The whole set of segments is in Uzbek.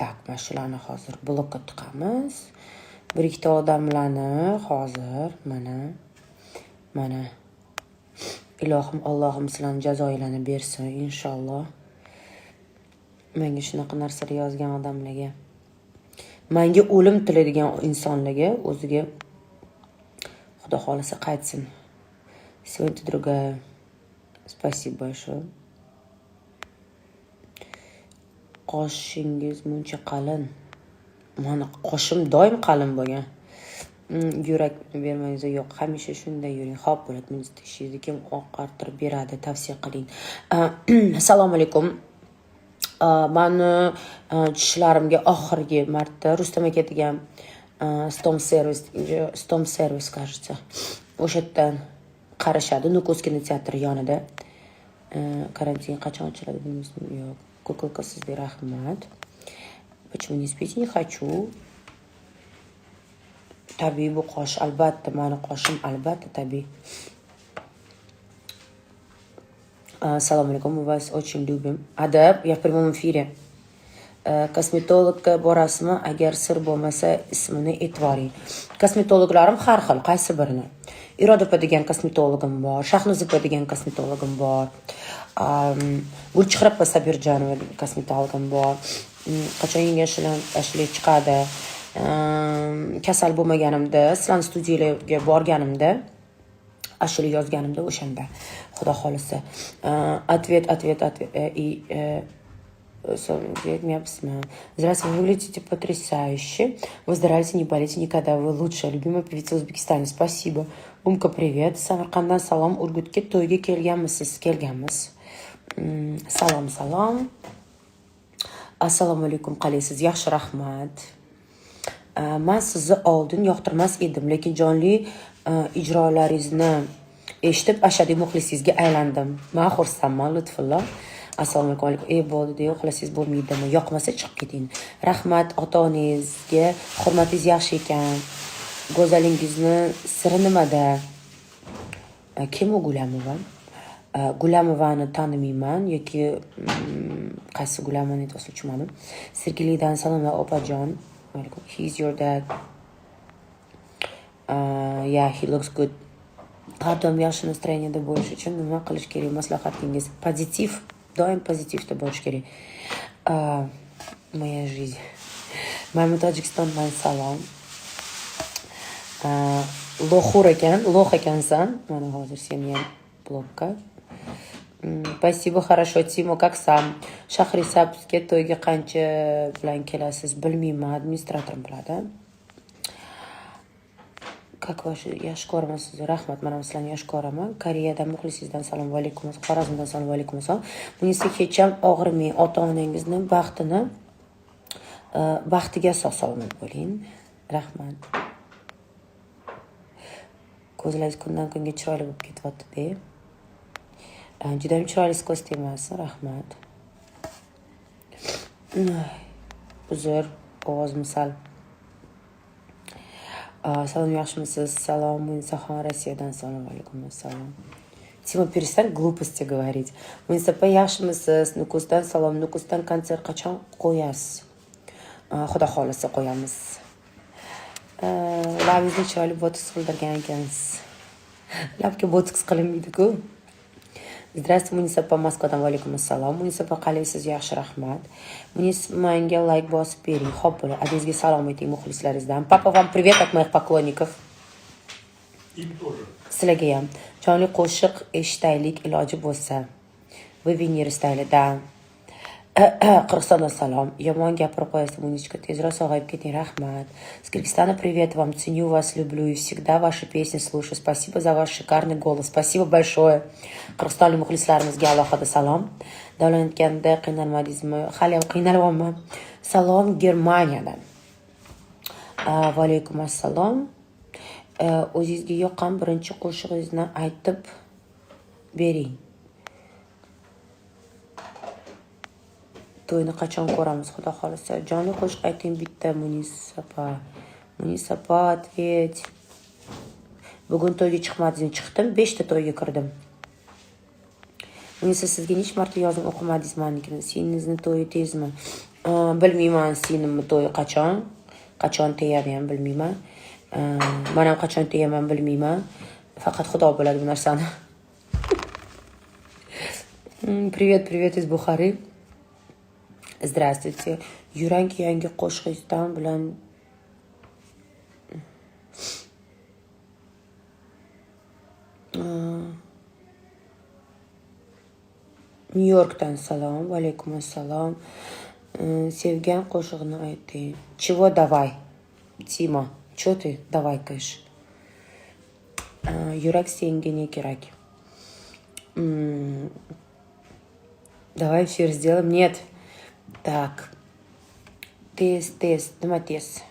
Tak, mana shularni hozir blokka tiqamiz. Bir ikkita odamlarni hozir mana ilohim Allohim sizlarni jazoinglarni bersin inshaalloh. Menga shunaqa narsalar yozgan odamlarga, menga o'lim tilaydigan insonlarga o'ziga Xudo xolasa qaytsin. Сегодня другая. Спасибо большое. Qoshingiz muncha qalin. Mana qoshim doim qalin bo'lgan. Yurak bermangiz yo'q, hamisha shunday yuring. Xo'p bo'ladi. Men ishingizni kim oqartirib beradi, tavsiya qiling. Assalomu alaykum. Mani tushlarimga oxirgi marta Rustam aka degan Stom servis, кажется. O'sha yerdan qarashadi, Nukus kinoteatri yonida. Karantin qachon ochiladi bilmaysizmi? Yo'q. Kukulka sizga rahmat. Почему не спите? Не хочу. Tabiiy bu qosh, albatta, mani qoshim albatta tabiiy. Assalomu alaykum, мы вас очень любим. Adab, я в прямом эфире. Kosmetologga borasizmi? Agar sir bo'lmasa, ismini aytvoring. Kosmetologlarim har xil, qaysi birini? Iroda opa degan kosmetologim bor, Shahnuz opa degan kosmetologim bor. Gulchehra opa Sabirjanova degan kosmetologim bor. Qachon yangi ashula chiqadi? Kasal bo'lmaganimda, sizlarning studiyalarga borganimda, ashula yozganimda o'shanda, Xudo xolisa. Ответ. Здравствуйте, вы выглядите потрясающе. Выздоравливайте, не болейте никогда. Вы лучшая, любимая певица в Узбекистане. Спасибо. Умка, привет. Samarqanddan salom. Urgutga to'yga kelganmisiz? Kelganmiz. Salom. Assalomu alaykum, qalaysiz? Yaxshi, rahmat. Men sizni oldin yoqtirmas edim, lekin jonli ijrolaringizni eshitib ashaddiy muxlisingizga aylandim. Men xursandman, Lutfullo. Assalomu alaykum. Bo'ldi, deya uxlasangiz bo'lmaydimi? Yoqmasa chiqib keting. Rahmat ota-onangizga, hurmatingiz yaxshi ekan. Go'zalingizni siri nimada? Kim u Gulamova? Gulamovani tanimayman yoki qaysi Gulamani aytsa tushunmadim. Sergelidan salomlar opajon. He's your dad. Yeah, he looks good. Har doim yaxshi настроенияda bo'lish uchun nima qilish kerak? Maslahatingiz pozitiv, doim pozitivda bo'lish kerak. Моя жизнь. Mana Tojikistondan salom. Lo'xur ekansan. Mana hozir seni ham blokka. Спасибо, хорошо, Timo, как сам? Shahrisabzga to'yga qancha bilan kelasiz? Bilmayman, administrator biladi. Как ваши? Yaxshi ko'raman sizni. Rahmat, mana sizlarni yaxshi ko'raman. Koreyadan muxlisingizdan salom, va alaykum assalom. Xorazmdan salom, va alaykum assalom. Bunisi hech ham og'rimay, ota-onangizni baxtiga sog'-salomat bo'ling. Rahmat. Ko'zlaringiz kundan kunga chiroyli bo'lib ketyapti-da. Juda ham chiroyli ko'z tegmasin, rahmat. Uzr, ovozim sal. Salom, yaxshimisiz? Salom, Munisaxon Rossiyadan salom, alaykum assalom. Timo, перестань глупости говорить. Munisaxon, yaxshimisiz? Nukusdan salom. Nukusdan konsert qachon qo'yasiz? Xudo xolasa qo'yamiz. Labingizni chiroyli botoks qildirgan ekansiz. Labga botoks qilinmaydi-ku. Здравствуйте, Munisaxon Moskvadan, va alaykum assalom. Munisaxon, qalaysiz? Yaxshi, rahmat. Menga like bosib bering. Xo'p, bo'ladi. Adingizga salom ayting muxlislaringizdan. Papa, вам привет от моих поклонников. Им тоже. Sizlarga ham jonli qo'shiq eshitaylik iloji bo'lsa. Вы Venera staylida. Qirg'izistondan salom. Yomon gapirib qo'yasiz, Munichka, tezroq sog'ayib keting, rahmat. С Кыргызстана привет вам. Ценю вас, люблю и всегда ваши песни слушаю. Спасибо за ваш шикарный голос. Спасибо большое. Qirg'izistonlik muxlislarimizga alohida salom. Davlanayotganda qiynalmadingizmi? Hali ham qiynalyapman. Salom Germaniyadan. Va alaykum assalom. O'zingizga yoqqan birinchi qo'shig'ingizni aytib bering. To'yni qachon ko'ramiz, Xudo xolasa? Jonli qo'shiq ayting bitta, Munisaxon. Ответь. Bugun to'yga chiqmadingizmi? Chiqdim, 5 ta to'yga kirdim. Munisa, sizga necha marta yozim o'qimadingiz menikini? Seningizni to'yi tezmi? Bilmayman sinimni to'yi qachon. Qachon tegadi ham bilmayman. Men ham qachon tegaman bilmayman. Faqat Xudo biladi bu narsani. Привет, привет из Бухары. Здравствуйте. Yurak yangi qo'shiqdan bilan Nyu-Yorkdan salom. Va alaykum assalom. Sevgan qo'shig'ini ayting. Чего давай? Timo, что ты давай-каешь? Yurak senga ne kerak? Давай эфир сделаем. Нет. Так. Тест. Nima test?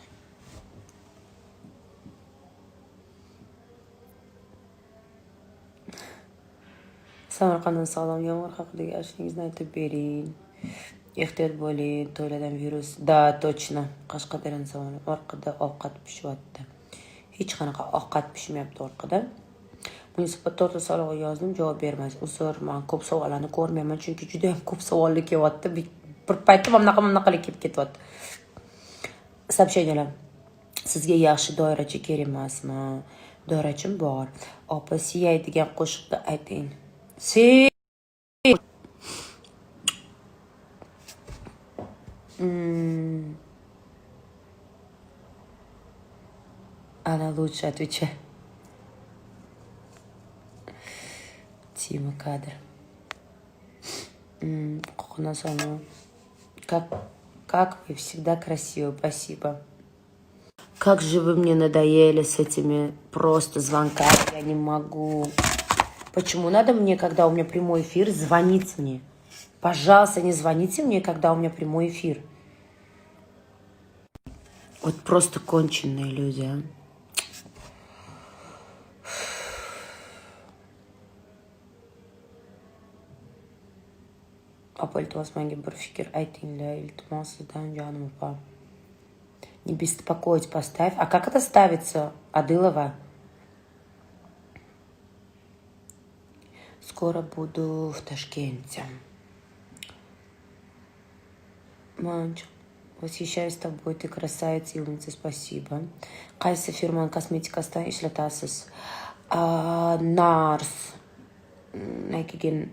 Samarqanddan salom. Yomg'ir haqidagi ashingizni aytib bering. Ehtiyot bo'ling. To'ylardan virus. Da, точно. Qashqadaryodan salom. Orqada ovqat pishyapti. Hech qanaqa ovqat pishmayapti orqada. Munisipal to'rtta savolga yozdim, javob bermaysiz. Uzr, men ko'p savollarni ko'rmayman, chunki juda ham ko'p savollar kelyapti. Bir paytda bunaqa kelib ketyapti. Сообщениyalar. Sizga yaxshi doirachi kerak emasmi? Doirachim bor. Opa, siyay degan qo'shiqni ayting. Она лучше отвечает. Тима кадр. Как вы всегда красивы, спасибо. Как же вы мне надоели с этими просто звонками, я не могу. Почему надо мне, когда у меня прямой эфир, звонить мне? Пожалуйста, не звоните мне, когда у меня прямой эфир. Вот просто конченые люди, а. Opa, iltimos menga bir fikr aytinglar, iltimos sizdan jonim opa. Не беспокоить поставь. А как это ставится, Адылова? Скоро буду в Ташкенте. Манчик, восхищаюсь тобой, ты красавица и умница, спасибо. Qaysi firmani kosmetikasidan ishlatasiz? Nars, keyin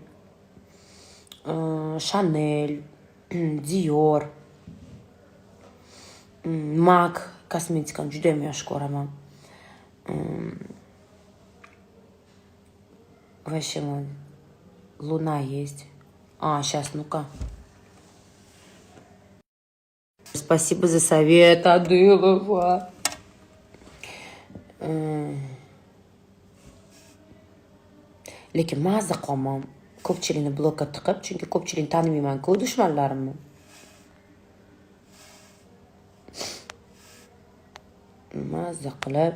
Chanel, Dior, MAC kosmetikani juda ham yaxshi ko'raman. Вообще, Луна есть. Сейчас, ну-ка. Спасибо за совет, Адылова. Lekin mazza qolmam. Ko'pchilikni blokka tiqib, chunki ko'pchilikni tanimayman-ku, dushmanlarimni. Mazza qilib.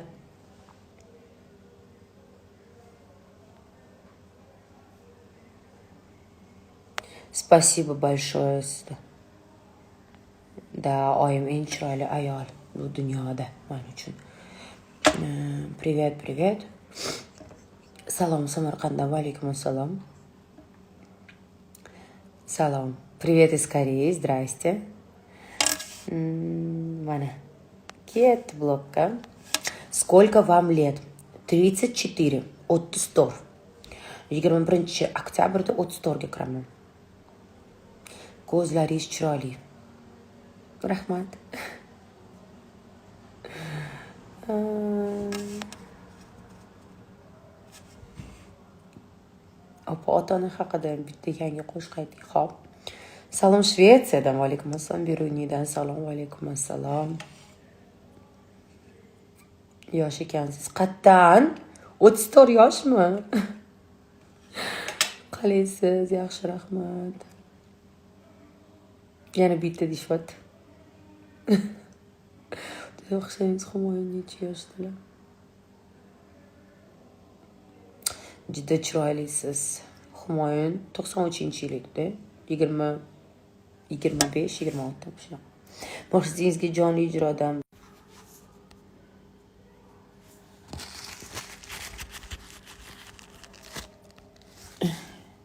Спасибо большое sizga. Да, oyim eng chiroyli ayol bu dunyoda men uchun. Привет. Salom Samarqanddan, va alaykum assalom. Салам. Привет из Кореи. Здрасте. Mana. Ket блокка. Сколько вам лет? 34. 34. 21 oktyabrda 34ga kiraman. Ko'zlaringiz chiroyli. Rahmat. Opa, ota-ona haqida bitta yangi qo'shiq ayting. Xo'p. Salom Shvetsiyadan, va alaykum assalom. Berunidan salom, va alaykum assalom. Yosh ekansiz. Qattan 34 yoshmi? Qalaysiz? Yaxshi, rahmat. Yana bitta deyapti. O'xshaysiz, Humoyun necha yoshdalar? Juda chiroylisiz. Humoyun 93-yillikda, 25, 26 shunaqa. Maqsadingizga jonli ijrodan